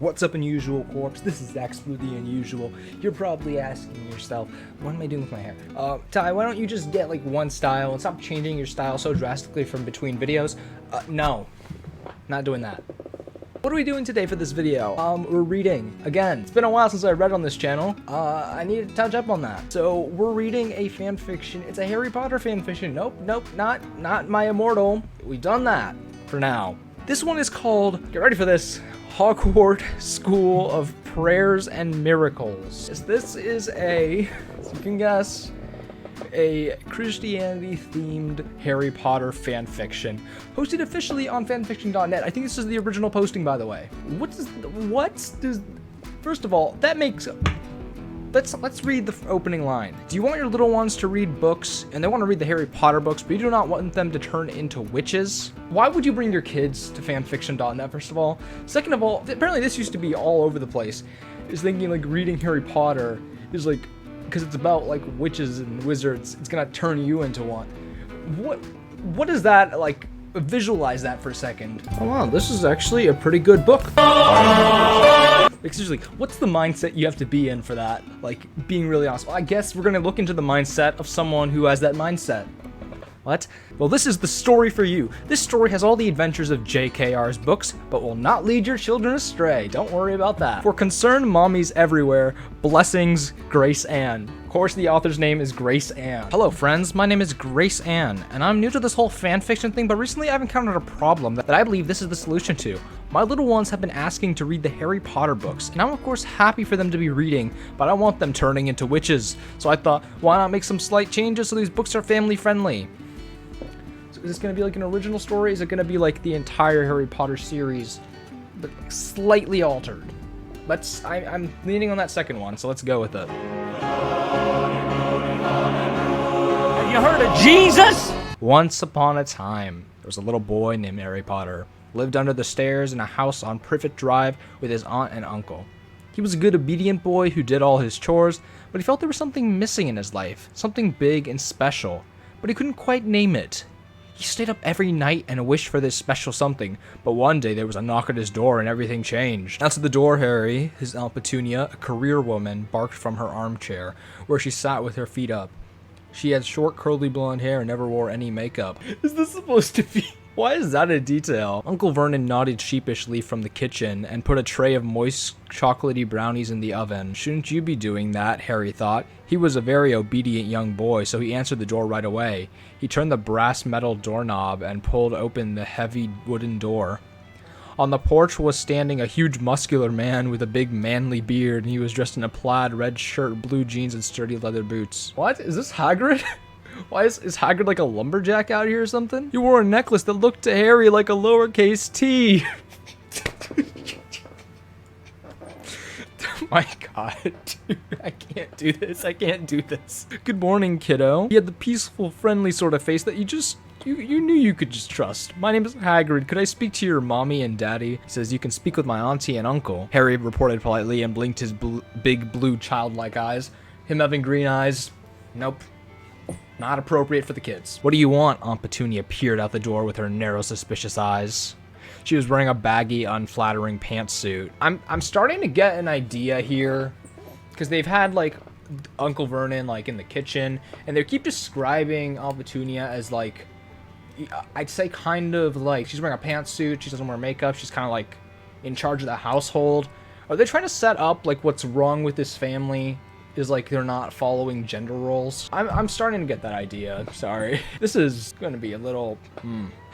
What's up, Unusual Corpse? This is absolutely unusual. You're probably asking yourself, what am I doing with my hair? Ty, why don't you just get like one style and stop changing your style so drastically from between videos? No, not doing that. What are we doing today for this video? We're reading. Again, it's been a while since I read on this channel. I need to touch up on that. So we're reading a fan fiction. It's a Harry Potter fan fiction. Nope, not My Immortal. We've done that for now. This one is called, get ready for this, Hawkwort School of Prayers and Miracles. This is as you can guess, a Christianity-themed Harry Potter fanfiction, posted officially on fanfiction.net. I think this is the original posting, by the way. First of all, that makes... Let's read the opening line. Do you want your little ones to read books, and they want to read the Harry Potter books, but you do not want them to turn into witches? Why would you bring your kids to fanfiction.net, first of all? Second of all, apparently this used to be all over the place. Is thinking like reading Harry Potter is like, because it's about like witches and wizards, it's gonna turn you into one. What is that like? Visualize that for a second. Oh wow, this is actually a pretty good book. Like seriously, what's the mindset you have to be in for that? Like being really honest. Well, I guess we're gonna look into the mindset of someone who has that mindset. What? Well, this is the story for you. This story has all the adventures of JKR's books, but will not lead your children astray. Don't worry about that. For concerned mommies everywhere, blessings, Grace Ann. Of course, the author's name is Grace Ann. Hello, friends. My name is Grace Ann, and I'm new to this whole fanfiction thing, but recently I've encountered a problem that I believe this is the solution to. My little ones have been asking to read the Harry Potter books, and I'm of course happy for them to be reading, but I want them turning into witches. So I thought, why not make some slight changes so these books are family friendly? So is this gonna be like an original story? Is it gonna be like the entire Harry Potter series, but slightly altered? I'm leaning on that second one, so let's go with it. Have you heard of Jesus? Once upon a time, there was a little boy named Harry Potter. Lived under the stairs in a house on Privet Drive with his aunt and uncle. He was a good, obedient boy who did all his chores, but he felt there was something missing in his life, something big and special, but he couldn't quite name it. He stayed up every night and wished for this special something, but one day there was a knock at his door and everything changed. Outside the door, Harry, his Aunt Petunia, a career woman, barked from her armchair, where she sat with her feet up. She had short, curly blonde hair and never wore any makeup. Is this supposed to be... Why is that a detail? Uncle Vernon nodded sheepishly from the kitchen and put a tray of moist, chocolatey brownies in the oven. Shouldn't you be doing that? Harry thought. He was a very obedient young boy, so he answered the door right away. He turned the brass metal doorknob and pulled open the heavy wooden door. On the porch was standing a huge muscular man with a big manly beard, and he was dressed in a plaid red shirt, blue jeans, and sturdy leather boots. What? Is this Hagrid? Why is Hagrid like a lumberjack out here or something? He wore a necklace that looked to Harry like a lowercase t. Oh my god, dude, I can't do this. I can't do this. Good morning, kiddo. He had the peaceful, friendly sort of face that you knew you could just trust. My name is Hagrid. Could I speak to your mommy and daddy? He says, you can speak with my auntie and uncle. Harry reported politely and blinked his big blue childlike eyes. Him having green eyes, nope. Not appropriate for the kids. What do you want? Aunt Petunia peered out the door with her narrow, suspicious eyes. She was wearing a baggy, unflattering pantsuit. I'm starting to get an idea here, because they've had like Uncle Vernon like in the kitchen, and they keep describing Aunt Petunia as like, I'd say kind of like she's wearing a pantsuit. She doesn't wear makeup. She's kind of like in charge of the household. Are they trying to set up like what's wrong with this family? Is like they're not following gender roles. I'm starting to get that idea. Sorry. This is going to be a little...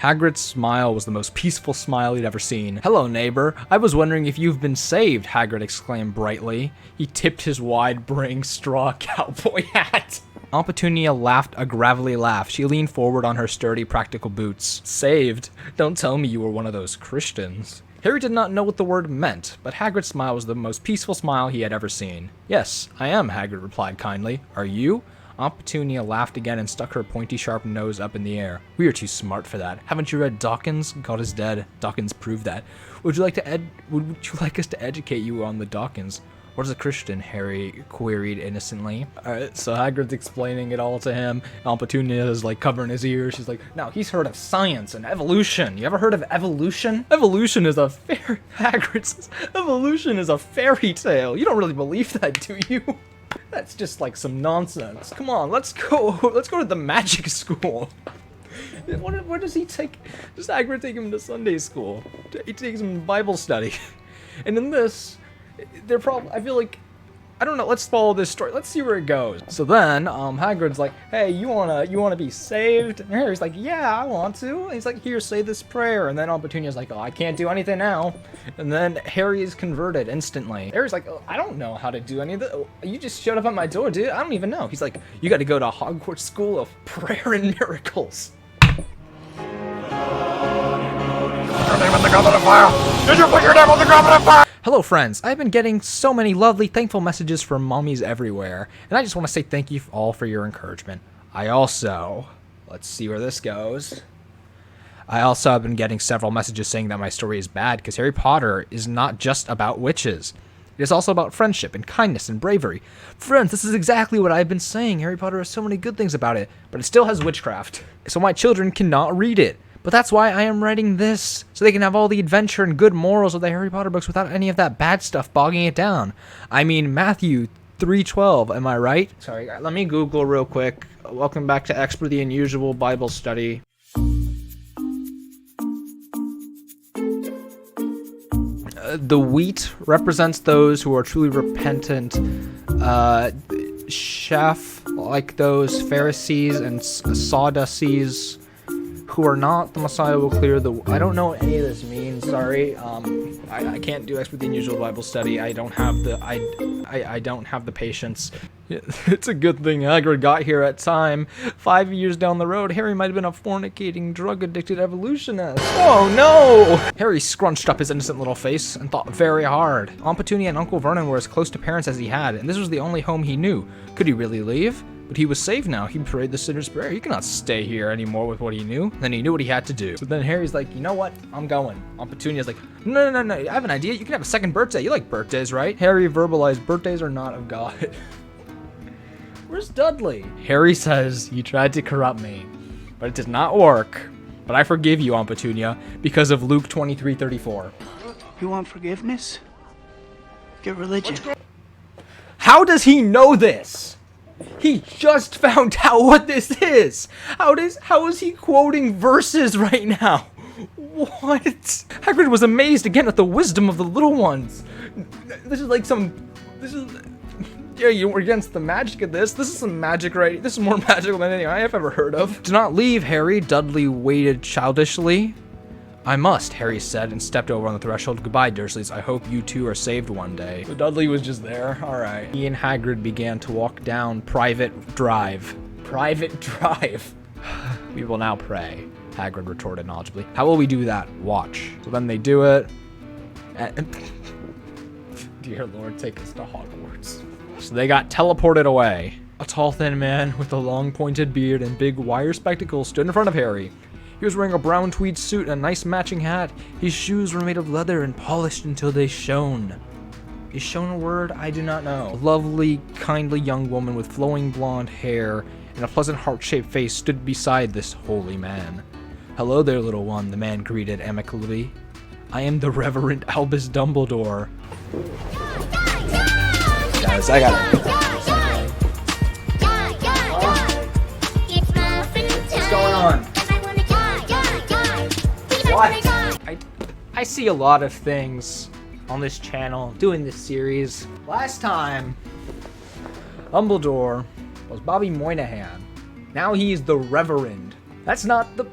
Hagrid's smile was the most peaceful smile he'd ever seen. Hello, neighbor. I was wondering if you've been saved, Hagrid exclaimed brightly. He tipped his wide-brimmed straw cowboy hat. Aunt Petunia laughed a gravelly laugh. She leaned forward on her sturdy, practical boots. Saved? Don't tell me you were one of those Christians. Harry did not know what the word meant, but Hagrid's smile was the most peaceful smile he had ever seen. Yes, I am, Hagrid replied kindly. Are you? Aunt Petunia laughed again and stuck her pointy, sharp nose up in the air. We are too smart for that. Haven't you read Dawkins? God is dead. Dawkins proved that. Would you like us to educate you on the Dawkins? What is a Christian? Harry queried innocently. Alright, so Hagrid's explaining it all to him. Aunt Petunia is like covering his ears. She's like, no, he's heard of science and evolution. You ever heard of evolution? Evolution is a Hagrid says, evolution is a fairy tale. You don't really believe that, do you? That's just like some nonsense. Come on, let's go to the magic school. Where does he take, does Hagrid take him to Sunday school? He takes him to Bible study. And in this, they're probably, I feel like, I don't know, let's follow this story. Let's see where it goes. So then, Hagrid's like, hey, you wanna be saved? And Harry's like, yeah, I want to. And he's like, here, say this prayer. And then Aunt Petunia's like, oh, I can't do anything now. And then Harry is converted instantly. Harry's like, oh, I don't know how to do any of that. You just showed up at my door, dude. I don't even know. He's like, you gotta go to Hogwarts School of Prayer and Miracles. Did you put your name on the goblet of fire? Hello friends, I've been getting so many lovely, thankful messages from mommies everywhere, and I just want to say thank you all for your encouragement. I also, let's see where this goes. I also have been getting several messages saying that my story is bad because Harry Potter is not just about witches. It is also about friendship and kindness and bravery. Friends, this is exactly what I've been saying. Harry Potter has so many good things about it, but it still has witchcraft. So my children cannot read it. But that's why I am writing this, so they can have all the adventure and good morals of the Harry Potter books without any of that bad stuff bogging it down. I mean, Matthew 3:12, am I right? Sorry, let me Google real quick. Welcome back to X for the Unusual Bible Study. The wheat represents those who are truly repentant. Chaff, like those Pharisees and Sadducees, who are not the Messiah, will clear the... I don't know what any of this means, sorry. I can't do X with the Unusual Bible Study. I don't have the... I don't have the patience. It's a good thing Hagrid got here at time. 5 years down the road, Harry might have been a fornicating, drug-addicted evolutionist. Oh no! Harry scrunched up his innocent little face and thought very hard. Aunt Petunia and Uncle Vernon were as close to parents as he had, and this was the only home he knew. Could he really leave? But he was saved now. He prayed the sinner's prayer. He cannot stay here anymore with what he knew. Then he knew what he had to do. So then Harry's like, you know what? I'm going. Aunt Petunia's like, no, I have an idea. You can have a second birthday. You like birthdays, right? Harry verbalized, birthdays are not of God. Where's Dudley? Harry says, you tried to corrupt me, but it did not work. But I forgive you, Aunt Petunia, because of Luke 23:34. You want forgiveness? Get religion. How does he know this? He just found out what this is. How is he quoting verses right now? What? Hagrid was amazed again at the wisdom of the little ones. This is like yeah, you were against the magic of this. This is some magic, right? This is more magical than anything I have ever heard of. Do not leave, Harry. Dudley waited childishly. I must, Harry said, and stepped over on the threshold. Goodbye, Dursleys. I hope you two are saved one day. So Dudley was just there. All right. He and Hagrid began to walk down Private Drive. Private Drive. We will now pray, Hagrid retorted knowledgeably. How will we do that? Watch. So then they do it. And dear Lord, take us to Hogwarts. So they got teleported away. A tall, thin man with a long, pointed beard and big wire spectacles stood in front of Harry. He was wearing a brown tweed suit and a nice matching hat. His shoes were made of leather and polished until they shone. Is shone a word? I do not know. A lovely, kindly young woman with flowing blonde hair and a pleasant heart-shaped face stood beside this holy man. Hello there, little one, the man greeted amicably. I am the Reverend Albus Dumbledore. Guys, I gotta... What's going on? What? I see a lot of things on this channel doing this series. Last time, Dumbledore was Bobby Moynihan. Now he's the Reverend. That's not the...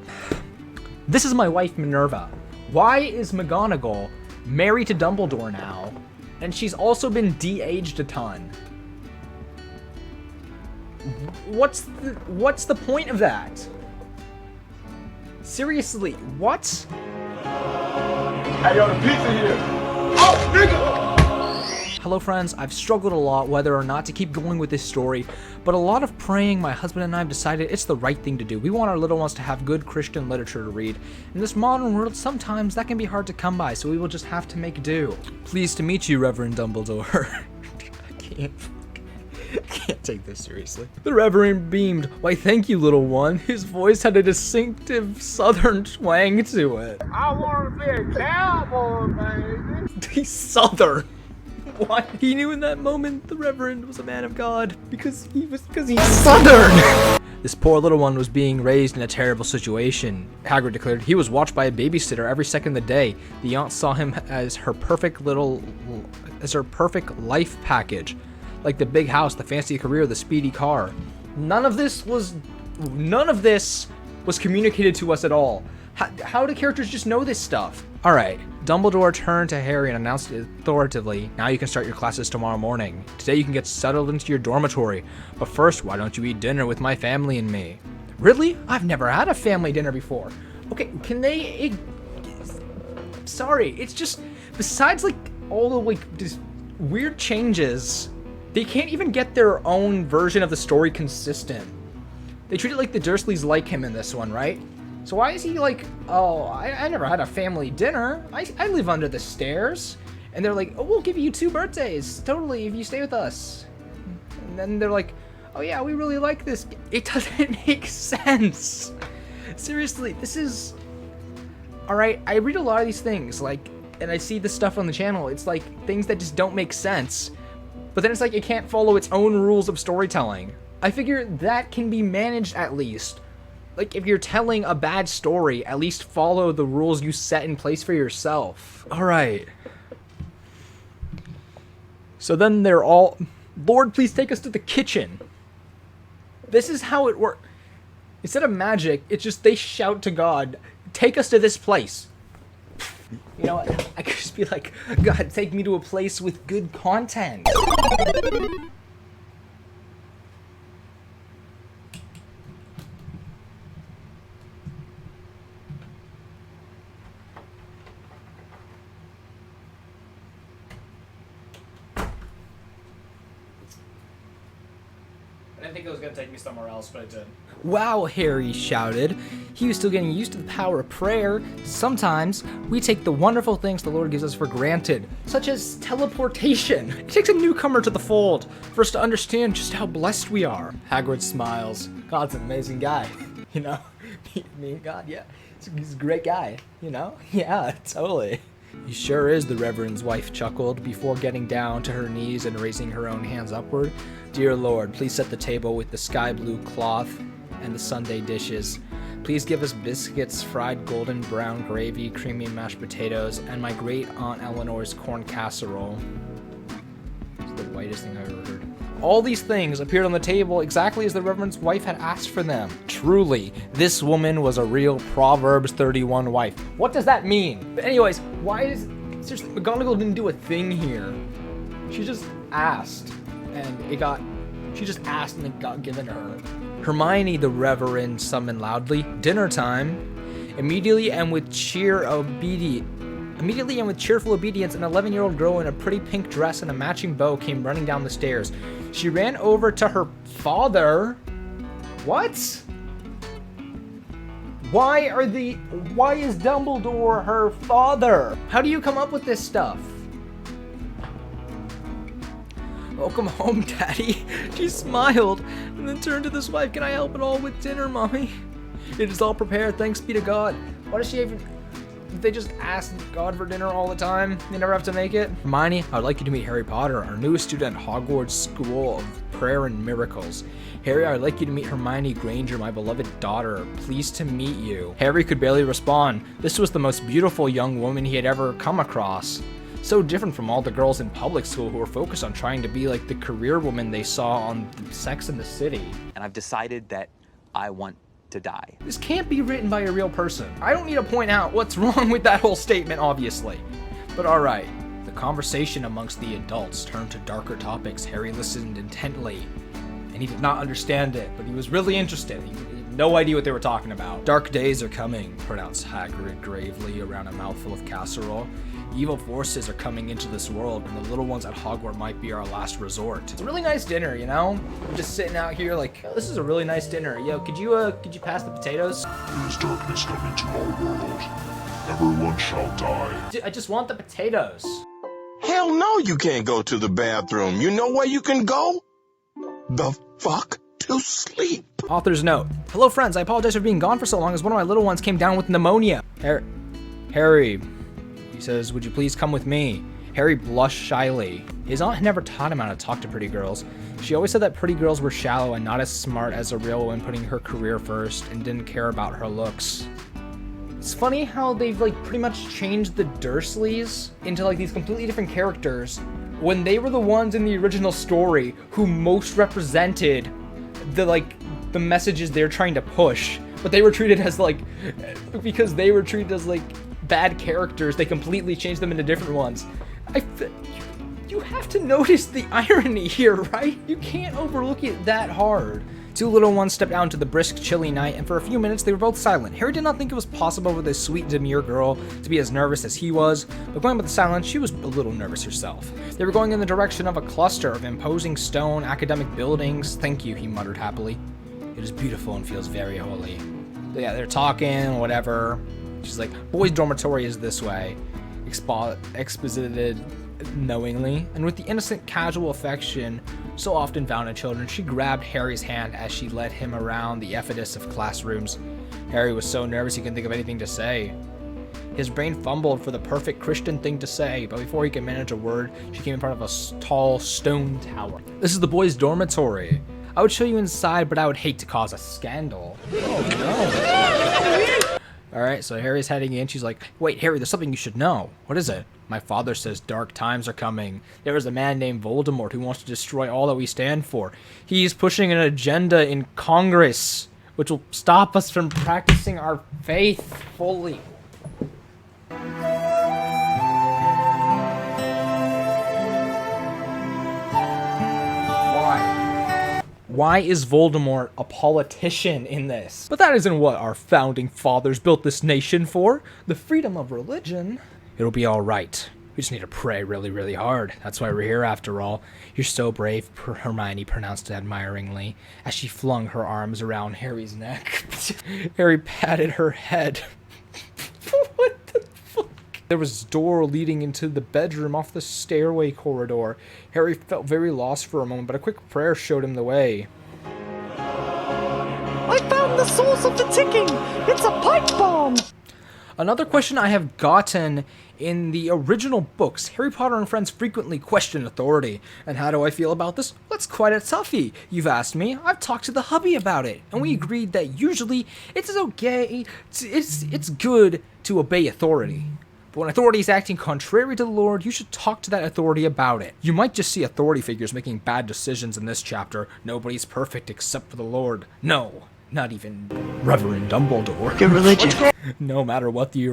This is my wife, Minerva. Why is McGonagall married to Dumbledore now? And she's also been de-aged a ton. What's the point of that? Seriously, what? Hey, yo, the pizza here. Oh, nigga! Hello friends, I've struggled a lot whether or not to keep going with this story, but a lot of praying, my husband and I have decided it's the right thing to do. We want our little ones to have good Christian literature to read. In this modern world, sometimes that can be hard to come by, so we will just have to make do. Pleased to meet you, Reverend Dumbledore. Can't take this seriously. The Reverend beamed. Why, thank you, little one. His voice had a distinctive southern twang to it. I want to be a cowboy, baby. He's southern. Why? He knew in that moment the Reverend was a man of God because he's southern. This poor little one was being raised in a terrible situation. Hagrid declared he was watched by a babysitter every second of the day. The aunt saw him as her perfect life package, like the big house, the fancy career, the speedy car. None of this was communicated to us at all. How do characters just know this stuff? All right, Dumbledore turned to Harry and announced authoritatively, now you can start your classes tomorrow morning. Today you can get settled into your dormitory, but first, why don't you eat dinner with my family and me? Really? I've never had a family dinner before. Okay, can they... Sorry, it's just, besides like all the like just weird changes, they can't even get their own version of the story consistent. They treat it like the Dursleys like him in this one, right? So why is he like, oh, I never had a family dinner. I live under the stairs. And they're like, oh, we'll give you 2 birthdays, totally, if you stay with us. And then they're like, oh yeah, we really like this. It doesn't make sense. Seriously, this is... Alright, I read a lot of these things, like, and I see this stuff on the channel. It's like things that just don't make sense. But then it's like it can't follow its own rules of storytelling. I figure that can be managed at least. Like, if you're telling a bad story, at least follow the rules you set in place for yourself. Alright. So then they're all... Lord, please take us to the kitchen. This is how it works. Instead of magic, it's just they shout to God, take us to this place. You know, I could just be like, God, take me to a place with good content. I didn't think it was going to take me somewhere else, but it did. Wow, Harry shouted. He was still getting used to the power of prayer. Sometimes we take the wonderful things the Lord gives us for granted, such as teleportation. It takes a newcomer to the fold for us to understand just how blessed we are. Hagrid smiles. God's an amazing guy, you know? Me and God, yeah. He's a great guy, you know? Yeah, totally. He sure is, the Reverend's wife chuckled before getting down to her knees and raising her own hands upward. Dear Lord, please set the table with the sky blue cloth and the Sunday dishes. Please give us biscuits, fried golden brown gravy, creamy mashed potatoes, and my great Aunt Eleanor's corn casserole. It's the whitest thing I've ever heard. All these things appeared on the table exactly as the Reverend's wife had asked for them. Truly, this woman was a real Proverbs 31 wife. What does that mean? But anyways, why is... Seriously, McGonagall didn't do a thing here. She just asked, and it got... She just asked and it got given to her. Hermione, the Reverend, summoned loudly. Dinner time. Immediately and with cheerful obedience, an 11-year-old girl in a pretty pink dress and a matching bow came running down the stairs. She ran over to her father. What? Why is Dumbledore her father? How do you come up with this stuff? Welcome home, Daddy. She smiled and then turned to this wife. Can I help at all with dinner, Mommy? It is all prepared, thanks be to God. Why does she even... They just ask God for dinner all the time. They never have to make it. Hermione, I'd like you to meet Harry Potter, our newest student at Hogwarts School of Prayer and Miracles. Harry, I'd like you to meet Hermione Granger, my beloved daughter. Pleased to meet you. Harry could barely respond. This was the most beautiful young woman he had ever come across. So different from all the girls in public school who were focused on trying to be like the career woman they saw on Sex and the City. And I've decided that I want to die. This can't be written by a real person. I don't need to point out what's wrong with that whole statement, obviously. But alright, the conversation amongst the adults turned to darker topics. Harry listened intently, and he did not understand it, but he was really interested. He had no idea what they were talking about. Dark days are coming, pronounced Hagrid gravely around a mouthful of casserole. Evil forces are coming into this world, and the little ones at Hogwarts might be our last resort. It's a really nice dinner, you know? We're just sitting out here like, oh, this is a really nice dinner. Yo, could you pass the potatoes? As darkness come into our world, everyone shall die. I just want the potatoes. Hell no, you can't go to the bathroom. You know where you can go? The fuck to sleep. Author's note. Hello friends, I apologize for being gone for so long as one of my little ones came down with pneumonia. Harry, he says, would you please come with me? Harry blushed shyly. His aunt had never taught him how to talk to pretty girls. She always said that pretty girls were shallow and not as smart as a real one, putting her career first and didn't care about her looks. It's funny how they've like pretty much changed the Dursleys into like these completely different characters when they were the ones in the original story who most represented the messages they're trying to push, but they were treated as like, because they were treated as like bad characters, they completely changed them into different ones. You have to notice the irony here, right? You can't overlook it that hard. Two little ones stepped out into the brisk, chilly night, and for a few minutes they were both silent. Harry did not think it was possible for this sweet, demure girl to be as nervous as he was, but going with the silence, she was a little nervous herself. They were going in the direction of a cluster of imposing stone academic buildings. Thank you, he muttered happily. It is beautiful and feels very holy. Yeah, they're talking, whatever. She's like, boys' dormitory is this way. Exposited knowingly, and with the innocent, casual affection so often found in children, she grabbed Harry's hand as she led him around the edifice of classrooms. Harry was so nervous he couldn't think of anything to say. His brain fumbled for the perfect Christian thing to say, but before he could manage a word, she came in front of a tall stone tower. This is the boys' dormitory. I would show you inside, but I would hate to cause a scandal. Oh no. Alright, so Harry's heading in. She's like, wait, Harry, there's something you should know. What is it? My father says dark times are coming. There is a man named Voldemort who wants to destroy all that we stand for. He's pushing an agenda in Congress, which will stop us from practicing our faith fully. Why is Voldemort a politician in this? But that isn't what our founding fathers built this nation for. The freedom of religion. It'll be all right. We just need to pray really, really hard. That's why we're here after all. You're so brave, Hermione pronounced admiringly, as she flung her arms around Harry's neck. Harry patted her head. What the fuck? There was a door leading into the bedroom off the stairway corridor. Harry felt very lost for a moment, but a quick prayer showed him the way. I found the source of the ticking! It's a pipe bomb! Another question I have gotten in the original books, Harry Potter and friends frequently question authority. And how do I feel about this? Well, that's quite a toughie. You've asked me, I've talked to the hubby about it, and we agreed that usually it's okay, it's good to obey authority. But when authority is acting contrary to the Lord, you should talk to that authority about it. You might just see authority figures making bad decisions in this chapter. Nobody's perfect except for the Lord. No, not even Reverend Dumbledore. Get religion. No matter what the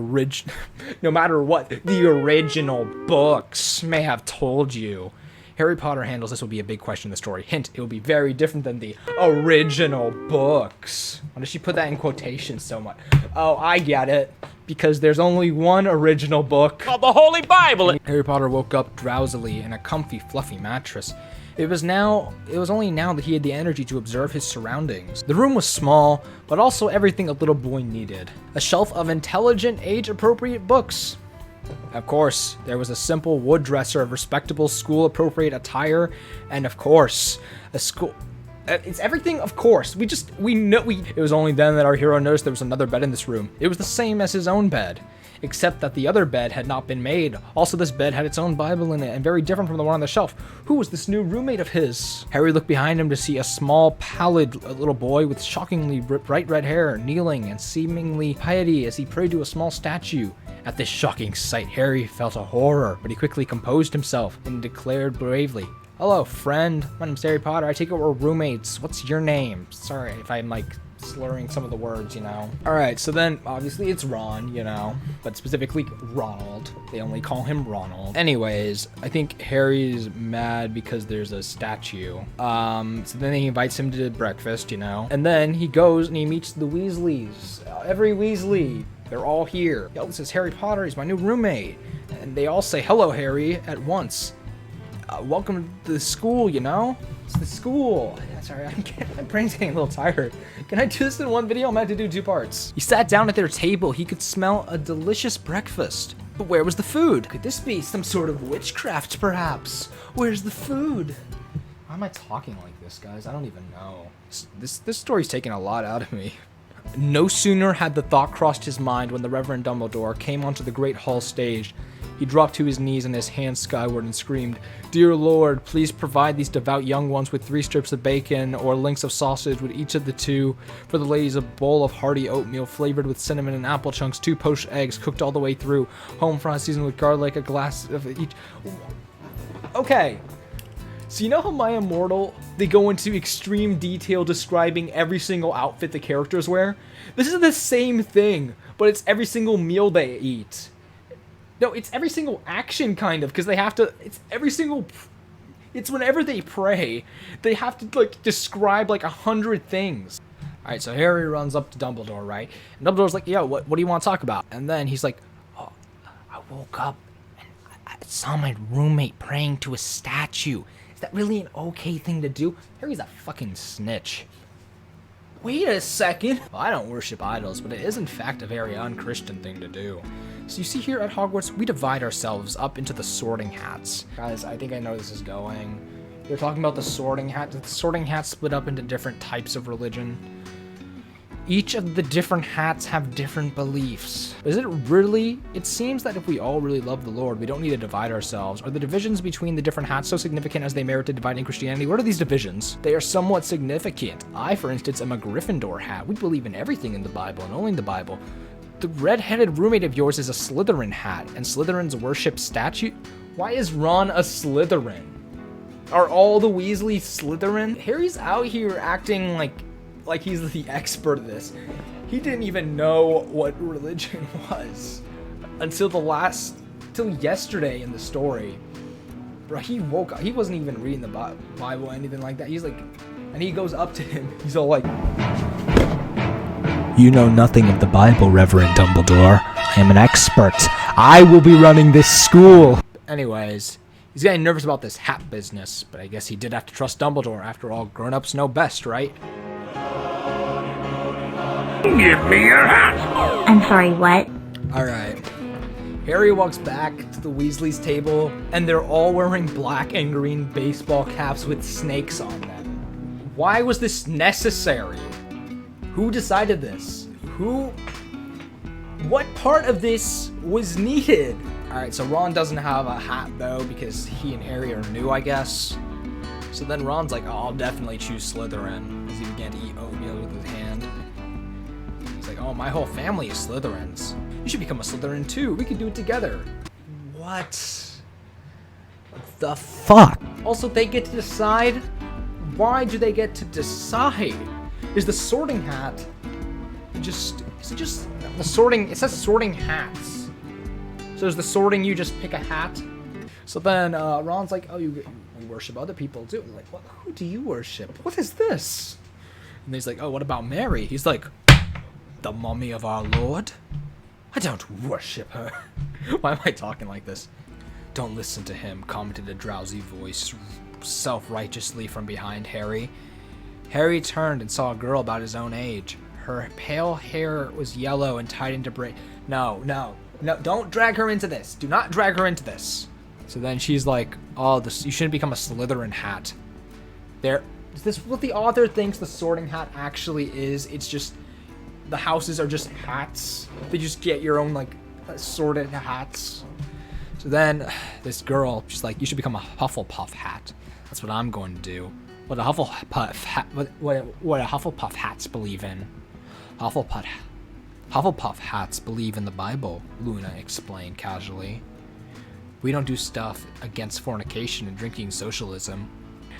original books may have told you. Harry Potter handles this will be a big question in the story. Hint, it will be very different than the original books. Why does she put that in quotation so much? Oh, I get it. Because there's only one original book called the Holy Bible. Harry Potter woke up drowsily in a comfy, fluffy mattress. It was only now that he had the energy to observe his surroundings. The room was small, but also everything a little boy needed. A shelf of intelligent, age-appropriate books. Of course, there was a simple wood dresser of respectable school-appropriate attire, and of course, a school... It's everything, of course. We know. It was only then that our hero noticed there was another bed in this room. It was the same as his own bed, except that the other bed had not been made. Also, this bed had its own Bible in it, and very different from the one on the shelf. Who was this new roommate of his? Harry looked behind him to see a small, pallid little boy with shockingly bright red hair, kneeling and seemingly piety as he prayed to a small statue. At this shocking sight, Harry felt a horror, but he quickly composed himself and declared bravely, "Hello, friend. My name's Harry Potter. I take it we're roommates. What's your name?" Sorry if I'm, like, slurring some of the words, you know. Alright, so then, obviously, it's Ron, you know. But specifically, Ronald. They only call him Ronald. Anyways, I think Harry's mad because there's a statue. So then he invites him to breakfast, you know. And then he goes and he meets the Weasleys. Every Weasley. They're all here. Yo, this is Harry Potter. He's my new roommate. And they all say, "Hello, Harry," at once. Welcome to the school, you know? It's the school. Sorry, my brain's getting a little tired. Can I do this in one video? I'm going to have to do 2 parts. He sat down at their table. He could smell a delicious breakfast. But where was the food? Could this be some sort of witchcraft, perhaps? Where's the food? Why am I talking like this, guys? I don't even know. This story's taking a lot out of me. No sooner had the thought crossed his mind when the Reverend Dumbledore came onto the Great Hall stage. He dropped to his knees and his hands skyward and screamed, "Dear Lord, please provide these devout young ones with 3 strips of bacon or links of sausage with each of the 2. For the ladies, a bowl of hearty oatmeal flavored with cinnamon and apple chunks, 2 poached eggs cooked all the way through, home fries seasoned with garlic, a glass of each." Okay. So you know how My Immortal, they go into extreme detail describing every single outfit the characters wear? This is the same thing, but it's every single meal they eat. No, it's every single action, kind of, because they have to, it's whenever they pray, they have to, like, describe, like, 100 things. Alright, so Harry runs up to Dumbledore, right? And Dumbledore's like, yo, what do you want to talk about? And then he's like, oh, I woke up and I saw my roommate praying to a statue. Is that really an okay thing to do? Harry's a fucking snitch. Wait a second. Well, I don't worship idols, but it is in fact a very un-Christian thing to do. So you see here at Hogwarts, we divide ourselves up into the sorting hats. Guys, I think I know where this is going. They're talking about the sorting hat. The sorting hats split up into different types of religion. Each of the different hats have different beliefs. Is it really? It seems that if we all really love the Lord, we don't need to divide ourselves. Are the divisions between the different hats so significant as they merit to divide in Christianity? What are these divisions? They are somewhat significant. I, for instance, am a Gryffindor hat. We believe in everything in the Bible and only in the Bible. The red-headed roommate of yours is a Slytherin hat, and Slytherins worship statue. Why is Ron a Slytherin? Are all the Weasleys Slytherin? Harry's out here acting like he's the expert of this. He didn't even know what religion was until yesterday in the story. Bro, he woke up. He wasn't even reading the Bible or anything like that. He's like, and he goes up to him. He's all like, "You know nothing of the Bible, Reverend Dumbledore. I am an expert. I will be running this school." Anyways, he's getting nervous about this hat business, but I guess he did have to trust Dumbledore. After all, grown-ups know best, right? Give me your hat! I'm sorry, what? Alright. Harry walks back to the Weasley's table, and they're all wearing black and green baseball caps with snakes on them. Why was this necessary? Who decided this? What part of this was needed? Alright, so Ron doesn't have a hat, though, because he and Harry are new, I guess. So then Ron's like, oh, I'll definitely choose Slytherin, as he began to eat oatmeal with his hand. Like, oh, my whole family is Slytherins. You should become a Slytherin too. We could do it together. What the fuck? Also, they get to decide? Why do they get to decide? Is the sorting hat is it just the sorting? It says sorting hats. So is the sorting you just pick a hat? So then Ron's like, oh, you worship other people too. I'm like, what? Who do you worship? What is this? And he's like, oh, what about Mary? He's like, the mummy of our Lord? I don't worship her. Why am I talking like this? Don't listen to him, commented a drowsy voice self-righteously from behind Harry. Harry turned and saw a girl about his own age. Her pale hair was yellow and tied into braids. No, don't drag her into this. Do not drag her into this. So then she's like, oh, you shouldn't become a Slytherin hat. Is this what the author thinks the sorting hat actually is? It's just, the houses are just hats. They just get your own, like, sorted hats. So then this girl, she's like, you should become a Hufflepuff hat. That's what I'm going to do. What a Hufflepuff hats believe in. Hufflepuff hats believe in the Bible, Luna explained casually. We don't do stuff against fornication and drinking socialism.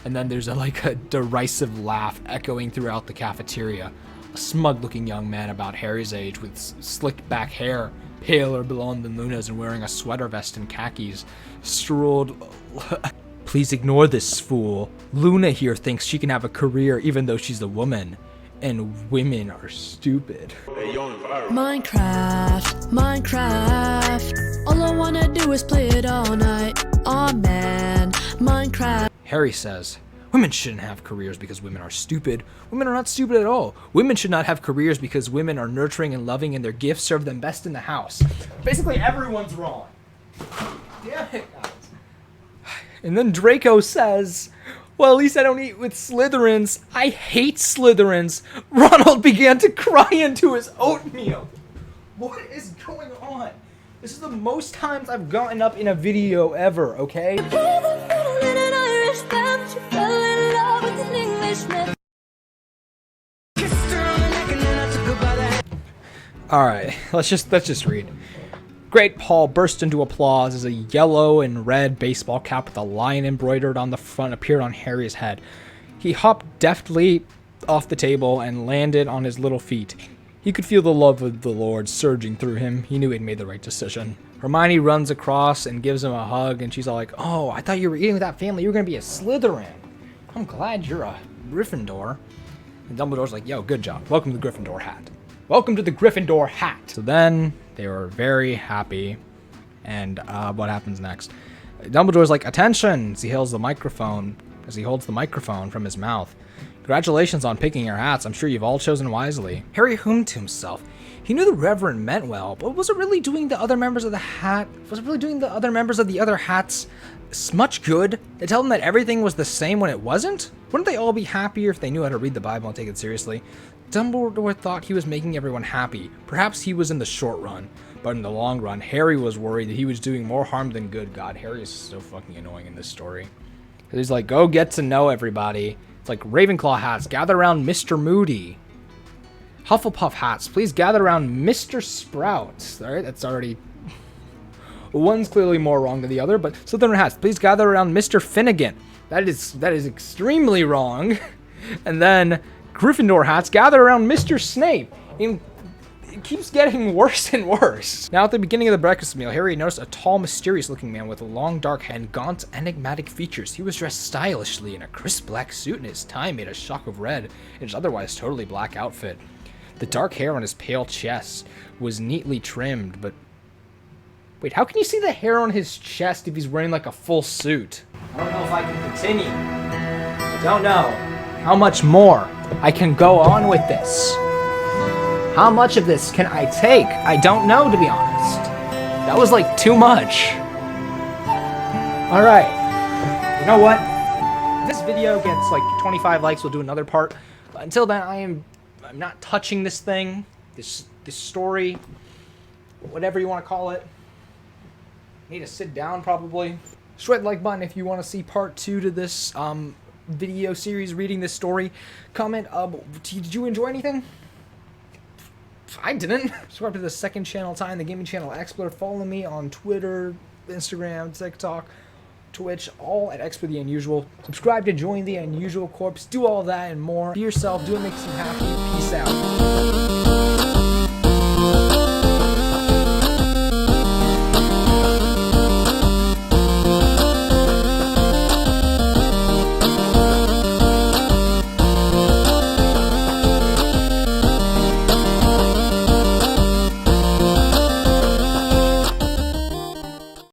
And then there's a derisive laugh echoing throughout the cafeteria. A smug-looking young man about Harry's age with slicked back hair, paler blonde than Luna's and wearing a sweater vest and khakis, strolled... Please ignore this fool. Luna here thinks she can have a career even though she's a woman. And women are stupid. Minecraft. All I wanna do is play it all night. Aw man, Minecraft. Harry says, Women shouldn't have careers because women are stupid. Women are not stupid at all. Women should not have careers because women are nurturing and loving and their gifts serve them best in the house. Basically, everyone's wrong. Damn it, guys. And then Draco says, well, at least I don't eat with Slytherins. I hate Slytherins. Ronald began to cry into his oatmeal. What is going on? This is the most times I've gotten up in a video ever, okay? Alright, let's just read. Great Paul burst into applause as a yellow and red baseball cap with a lion embroidered on the front appeared on Harry's head. He hopped deftly off the table and landed on his little feet. He could feel the love of the Lord surging through him. He knew he'd made the right decision. Hermione runs across and gives him a hug, and she's all like, oh, I thought you were eating with that family. You were going to be a Slytherin. I'm glad you're a Gryffindor. And Dumbledore's like, yo, good job. Welcome to the Gryffindor hat. Welcome to the Gryffindor hat. So then they were very happy. And what happens next? Dumbledore's like, attention, as he holds the microphone from his mouth. Congratulations on picking your hats. I'm sure you've all chosen wisely. Harry hummed to himself. He knew the Reverend meant well, but was it really doing the other members of the other hats much good? To tell them that everything was the same when it wasn't? Wouldn't they all be happier if they knew how to read the Bible and take it seriously? Dumbledore thought he was making everyone happy. Perhaps he was in the short run, but in the long run, Harry was worried that he was doing more harm than good. God, Harry is so fucking annoying in this story. He's like, go get to know everybody. It's like Ravenclaw hats, gather around Mr. Moody. Hufflepuff hats, please gather around Mr. Sprout. All right, that's already... One's clearly more wrong than the other, but Slytherin hats, please gather around Mr. Finnegan. That is extremely wrong. And then Gryffindor hats, gather around Mr. Snape. It keeps getting worse and worse. Now at the beginning of the breakfast meal, Harry noticed a tall, mysterious-looking man with a long, dark head and gaunt, enigmatic features. He was dressed stylishly in a crisp black suit, and his tie made a shock of red in his otherwise totally black outfit. The dark hair on his pale chest was neatly trimmed, but... Wait, how can you see the hair on his chest if he's wearing like a full suit? I don't know if I can continue. I don't know how much more I can go on with this. How much of this can I take? I don't know, to be honest. That was like too much. Alright. You know what? If this video gets like 25 likes, we'll do another part. But until then, I'm not touching this thing. This story. Whatever you want to call it. Need to sit down, probably. Shred the like button if you want to see part 2 to this video series, reading this story. Comment, did you enjoy anything? I didn't. Subscribe to the second channel, Time, the gaming channel Explorer. Follow me on Twitter, Instagram, TikTok, Twitch, all at X for the Unusual. Subscribe to join the Unusual Corps. Do all that and more. Be yourself. Do what makes you happy. Peace out.